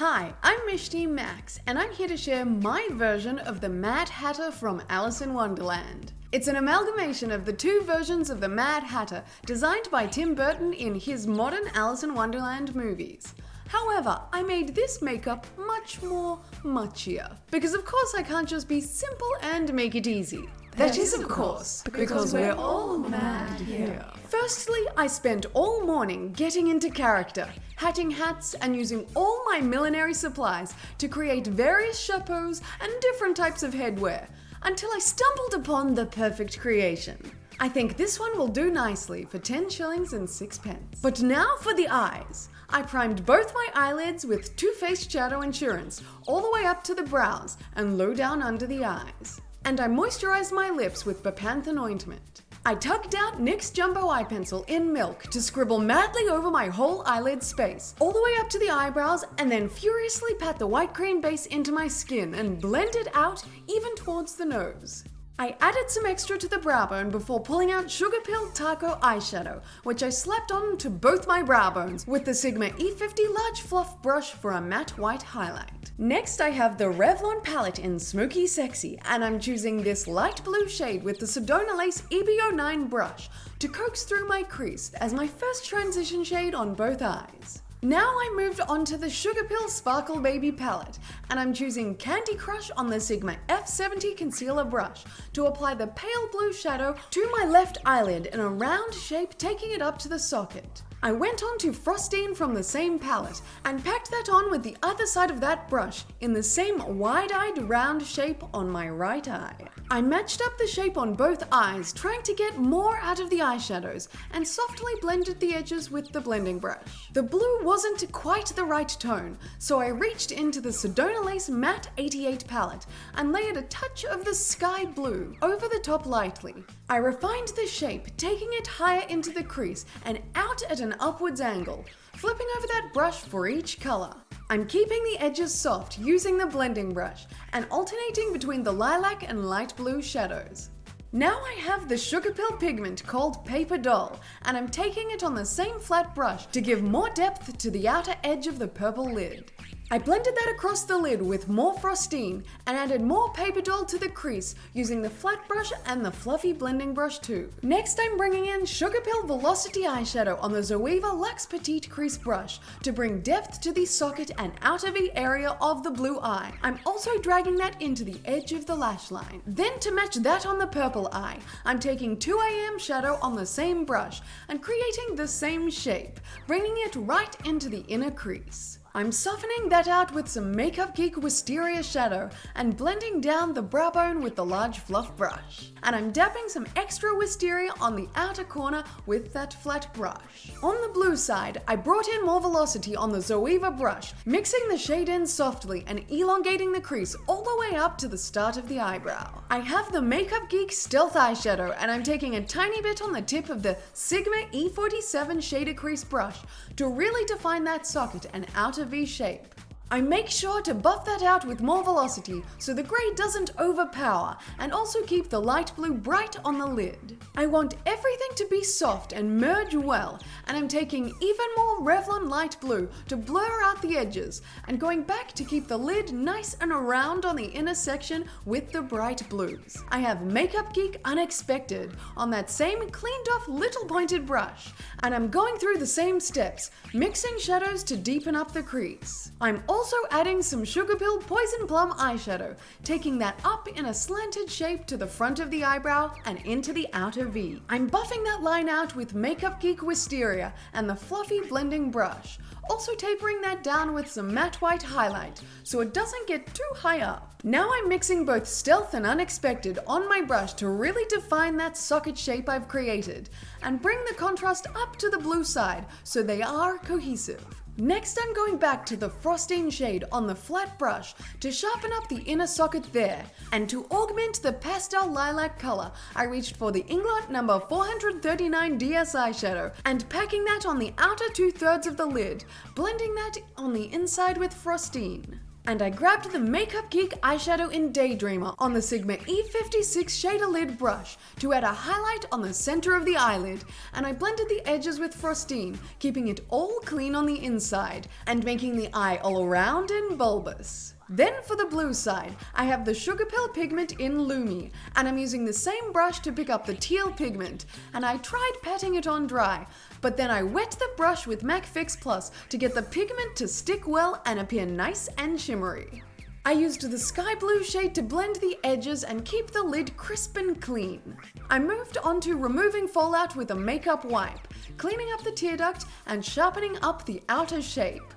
Hi, I'm Michty Maxx, and I'm here to share my version of the Mad Hatter from Alice in Wonderland. It's an amalgamation of the two versions of the Mad Hatter designed by Tim Burton in his modern Alice in Wonderland movies. However, I made this makeup much more muchier, because of course I can't just be simple and make it easy. That is of course, because we're all mad here. Firstly, I spent all morning getting into character, hatting hats and using all my millinery supplies to create various chapeaux and different types of headwear, until I stumbled upon the perfect creation. I think this one will do nicely for 10 shillings and 6 pence. But now for the eyes. I primed both my eyelids with Too Faced Shadow Insurance all the way up to the brows and low down under the eyes. And I moisturized my lips with Bepanthen ointment. I tugged out NYX Jumbo Eye Pencil in milk to scribble madly over my whole eyelid space, all the way up to the eyebrows, and then furiously pat the white cream base into my skin and blend it out even towards the nose. I added some extra to the brow bone before pulling out Sugar Pill Taco eyeshadow, which I slapped on to both my brow bones with the Sigma E50 Large Fluff brush for a matte white highlight. Next, I have the Revlon palette in Smoky Sexy, and I'm choosing this light blue shade with the Sedona Lace EB09 brush to coax through my crease as my first transition shade on both eyes. Now I moved on to the Sugar Pill Sparkle Baby palette, and I'm choosing Candy Crush on the Sigma F70 concealer brush to apply the pale blue shadow to my left eyelid in a round shape, taking it up to the socket. I went on to Frostine from the same palette and packed that on with the other side of that brush in the same wide-eyed round shape on my right eye. I matched up the shape on both eyes, trying to get more out of the eyeshadows, and softly blended the edges with the blending brush. The blue wasn't quite the right tone, so I reached into the Sedona Lace Matte 88 palette and layered a touch of the sky blue over the top lightly. I refined the shape, taking it higher into the crease and out at an upwards angle, flipping over that brush for each color. I'm keeping the edges soft using the blending brush and alternating between the lilac and light blue shadows. Now I have the Sugar Pill pigment called Paper Doll, and I'm taking it on the same flat brush to give more depth to the outer edge of the purple lid. I blended that across the lid with more Frostine and added more Paper Doll to the crease using the flat brush and the fluffy blending brush too. Next, I'm bringing in Sugar Pill Velocity eyeshadow on the Zoeva Luxe Petite Crease brush to bring depth to the socket and outer V area of the blue eye. I'm also dragging that into the edge of the lash line. Then to match that on the purple eye, I'm taking 2AM shadow on the same brush and creating the same shape, bringing it right into the inner crease. I'm softening that out with some Makeup Geek Wisteria shadow and blending down the brow bone with the large fluff brush. And I'm dabbing some extra wisteria on the outer corner with that flat brush. On the blue side, I brought in more velocity on the Zoeva brush, mixing the shade in softly and elongating the crease all the way up to the start of the eyebrow. I have the Makeup Geek Stealth eyeshadow, and I'm taking a tiny bit on the tip of the Sigma E47 shader crease brush to really define that socket and outer V shape. I make sure to buff that out with more velocity so the grey doesn't overpower, and also keep the light blue bright on the lid. I want everything to be soft and merge well, and I'm taking even more Revlon light blue to blur out the edges, and going back to keep the lid nice and round on the inner section with the bright blues. I have Makeup Geek Unexpected on that same cleaned off little pointed brush, and I'm going through the same steps, mixing shadows to deepen up the crease. I'm also adding some Sugar Pill Poison Plum eyeshadow, taking that up in a slanted shape to the front of the eyebrow and into the outer V. I'm buffing that line out with Makeup Geek Wisteria and the fluffy blending brush, also tapering that down with some matte white highlight so it doesn't get too high up. Now I'm mixing both Stealth and Unexpected on my brush to really define that socket shape I've created and bring the contrast up to the blue side so they are cohesive. Next, I'm going back to the Frostine shade on the flat brush to sharpen up the inner socket there, and to augment the pastel lilac color, I reached for the Inglot number 439 DS eyeshadow and packing that on the outer 2/3 of the lid, blending that on the inside with Frostine. And I grabbed the Makeup Geek eyeshadow in Daydreamer on the Sigma E56 shader lid brush to add a highlight on the center of the eyelid, and I blended the edges with Frostine, keeping it all clean on the inside and making the eye all round and bulbous. Then for the blue side, I have the Sugar Pill pigment in Lumi, and I'm using the same brush to pick up the teal pigment, and I tried patting it on dry, but then I wet the brush with MAC Fix Plus to get the pigment to stick well and appear nice and shimmery. I used the sky blue shade to blend the edges and keep the lid crisp and clean. I moved on to removing fallout with a makeup wipe, cleaning up the tear duct and sharpening up the outer shape.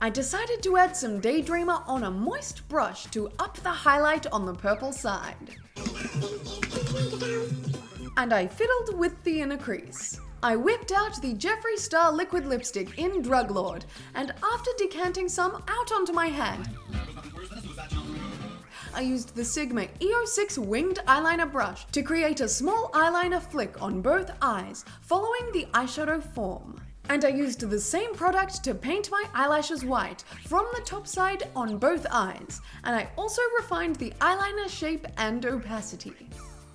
I decided to add some Daydreamer on a moist brush to up the highlight on the purple side. And I fiddled with the inner crease. I whipped out the Jeffree Star liquid lipstick in Drug Lord, and after decanting some out onto my hand, I used the Sigma E06 winged eyeliner brush to create a small eyeliner flick on both eyes, following the eyeshadow form. And I used the same product to paint my eyelashes white from the top side on both eyes, and I also refined the eyeliner shape and opacity.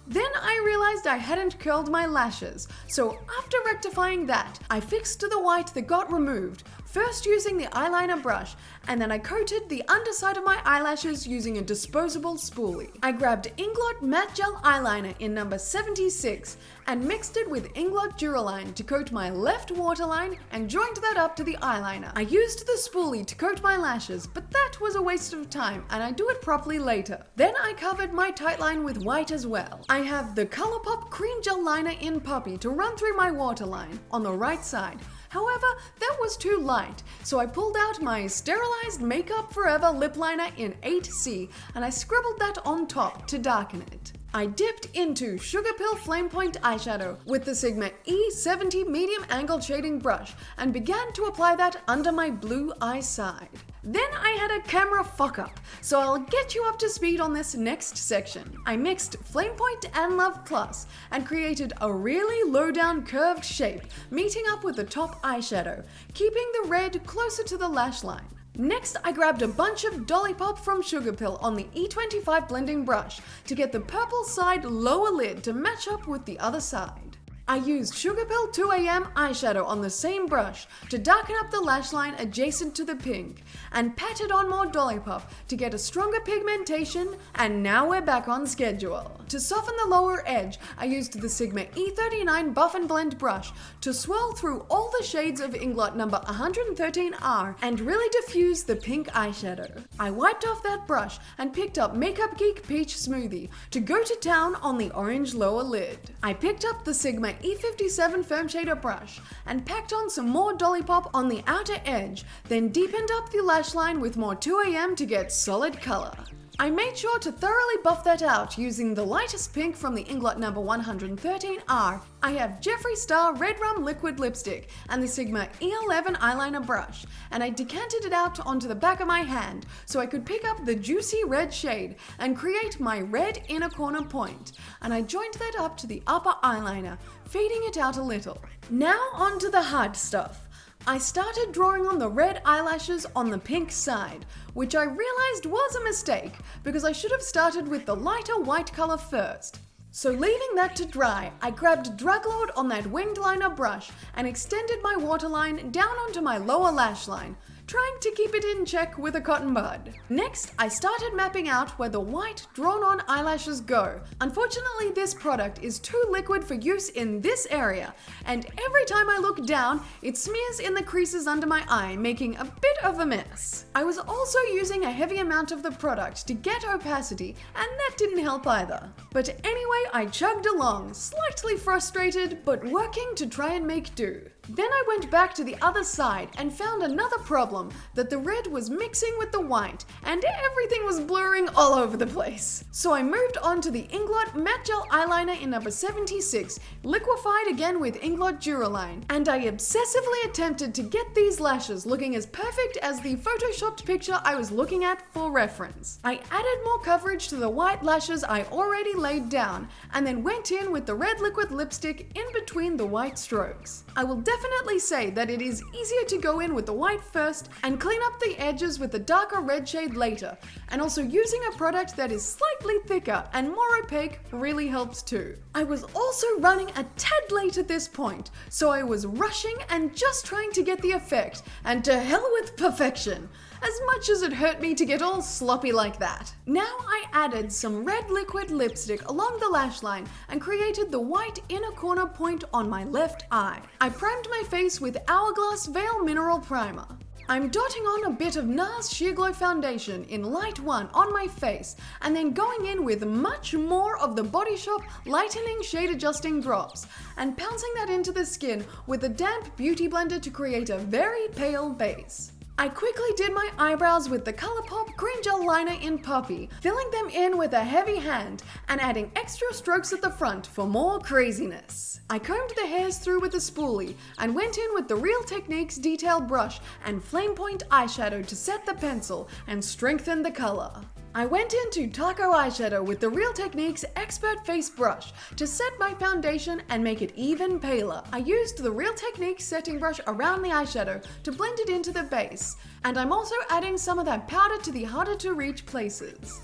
Then I realized I hadn't curled my lashes, so after rectifying that, I fixed the white that got removed, first using the eyeliner brush, and then I coated the underside of my eyelashes using a disposable spoolie. I grabbed Inglot Matte Gel Eyeliner in number 76 and mixed it with Inglot Duraline to coat my left waterline and joined that up to the eyeliner. I used the spoolie to coat my lashes, but that was a waste of time and I do it properly later. Then I covered my tight line with white as well. I have the ColourPop Cream Gel Liner in Puppy to run through my waterline on the right side. However, that was too light, so I pulled out my sterilized Makeup Forever lip liner in 8C and I scribbled that on top to darken it. I dipped into Sugar Pill Flame Point eyeshadow with the Sigma E70 medium angled shading brush and began to apply that under my blue eye side. Then I had a camera fuck up, so I'll get you up to speed on this next section. I mixed Flame Point and Love Plus and created a really low down curved shape, meeting up with the top eyeshadow, keeping the red closer to the lash line. Next, I grabbed a bunch of Dolly Pop from Sugar Pill on the E25 blending brush to get the purple side lower lid to match up with the other side. I used Sugar Pill 2am eyeshadow on the same brush to darken up the lash line adjacent to the pink and patted on more Dolly Pop to get a stronger pigmentation, and now we're back on schedule. To soften the lower edge, I used the Sigma E39 Buff and Blend brush to swirl through all the shades of Inglot number 113R and really diffuse the pink eyeshadow. I wiped off that brush and picked up Makeup Geek Peach Smoothie to go to town on the orange lower lid. I picked up the Sigma E57 Firm Shader brush and packed on some more Dolly Pop on the outer edge, then deepened up the lash line with more 2am to get solid color. I made sure to thoroughly buff that out using the lightest pink from the Inglot number 113R. I have Jeffree Star Red Rum Liquid Lipstick and the Sigma E11 eyeliner brush, and I decanted it out onto the back of my hand so I could pick up the juicy red shade and create my red inner corner point, and I joined that up to the upper eyeliner, fading it out a little. Now onto the hard stuff. I started drawing on the red eyelashes on the pink side, which I realized was a mistake because I should have started with the lighter white color first. So leaving that to dry, I grabbed Drug Lord on that winged liner brush and extended my waterline down onto my lower lash line, trying to keep it in check with a cotton bud. Next, I started mapping out where the white drawn-on eyelashes go. Unfortunately, this product is too liquid for use in this area, and every time I look down, it smears in the creases under my eye, making a bit of a mess. I was also using a heavy amount of the product to get opacity, and that didn't help either. But anyway, I chugged along, slightly frustrated, but working to try and make do. Then I went back to the other side and found another problem, that the red was mixing with the white and everything was blurring all over the place. So I moved on to the Inglot Matte Gel Eyeliner in number 76, liquefied again with Inglot Duraline, and I obsessively attempted to get these lashes looking as perfect as the photoshopped picture I was looking at for reference. I added more coverage to the white lashes I already laid down and then went in with the red liquid lipstick in between the white strokes. I will definitely say that it is easier to go in with the white first and clean up the edges with the darker red shade later. And also using a product that is slightly thicker and more opaque really helps too. I was also running a tad late at this point, so I was rushing and just trying to get the effect, and to hell with perfection, as much as it hurt me to get all sloppy like that. Now I added some red liquid lipstick along the lash line and created the white inner corner point on my left eye. I primed my face with Hourglass Veil Mineral Primer. I'm dotting on a bit of NARS Sheer Glow Foundation in Light 1 on my face, and then going in with much more of the Body Shop Lightening Shade Adjusting Drops, and pouncing that into the skin with a damp beauty blender to create a very pale base. I quickly did my eyebrows with the ColourPop Cream Gel Liner in Puppy, filling them in with a heavy hand and adding extra strokes at the front for more craziness. I combed the hairs through with a spoolie and went in with the Real Techniques detailed brush and flame point eyeshadow to set the pencil and strengthen the color. I went into taco eyeshadow with the Real Techniques Expert Face Brush to set my foundation and make it even paler. I used the Real Techniques setting brush around the eyeshadow to blend it into the base, and I'm also adding some of that powder to the harder to reach places.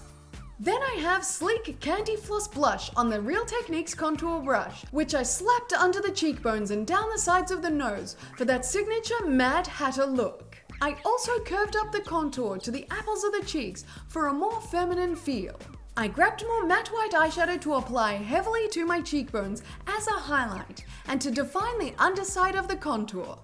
Then I have Sleek Candy Floss Blush on the Real Techniques contour brush, which I slapped under the cheekbones and down the sides of the nose for that signature Mad Hatter look. I also curved up the contour to the apples of the cheeks for a more feminine feel. I grabbed more matte white eyeshadow to apply heavily to my cheekbones as a highlight and to define the underside of the contour.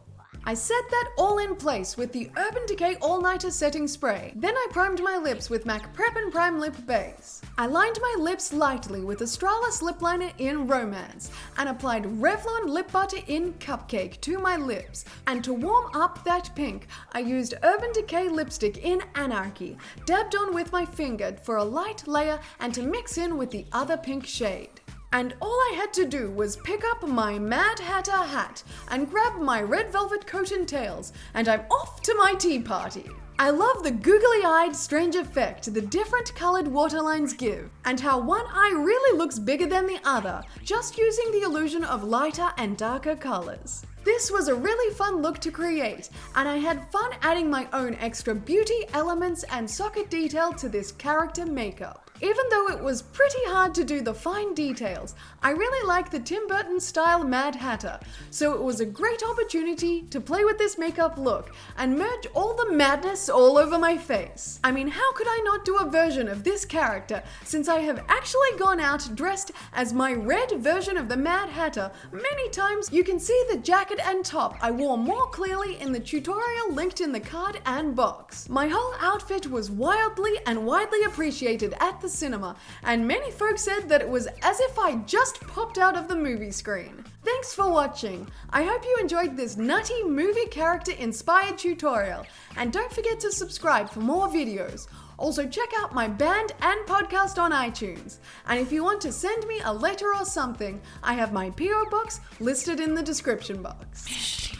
I set that all in place with the Urban Decay All-Nighter Setting Spray. Then I primed my lips with MAC Prep and Prime Lip Base. I lined my lips lightly with Astralis Lip Liner in Romance and applied Revlon Lip Butter in Cupcake to my lips. And to warm up that pink, I used Urban Decay lipstick in Anarchy, dabbed on with my finger for a light layer and to mix in with the other pink shade. And all I had to do was pick up my Mad Hatter hat and grab my red velvet coat and tails, and I'm off to my tea party. I love the googly-eyed strange effect the different colored waterlines give, and how one eye really looks bigger than the other, just using the illusion of lighter and darker colors. This was a really fun look to create, and I had fun adding my own extra beauty elements and socket detail to this character makeup. Even though it was pretty hard to do the fine details, I really like the Tim Burton style Mad Hatter, so it was a great opportunity to play with this makeup look and merge all the madness all over my face. I mean, how could I not do a version of this character since I have actually gone out dressed as my red version of the Mad Hatter many times? You can see the jacket and top I wore more clearly in the tutorial linked in the card and box. My whole outfit was wildly and widely appreciated at the cinema, and many folks said that it was as if I just popped out of the movie screen. Thanks for watching. I hope you enjoyed this nutty movie character inspired tutorial, and don't forget to subscribe for more videos. Also check out my band and podcast on iTunes. And if you want to send me a letter or something, I have my PO box listed in the description box.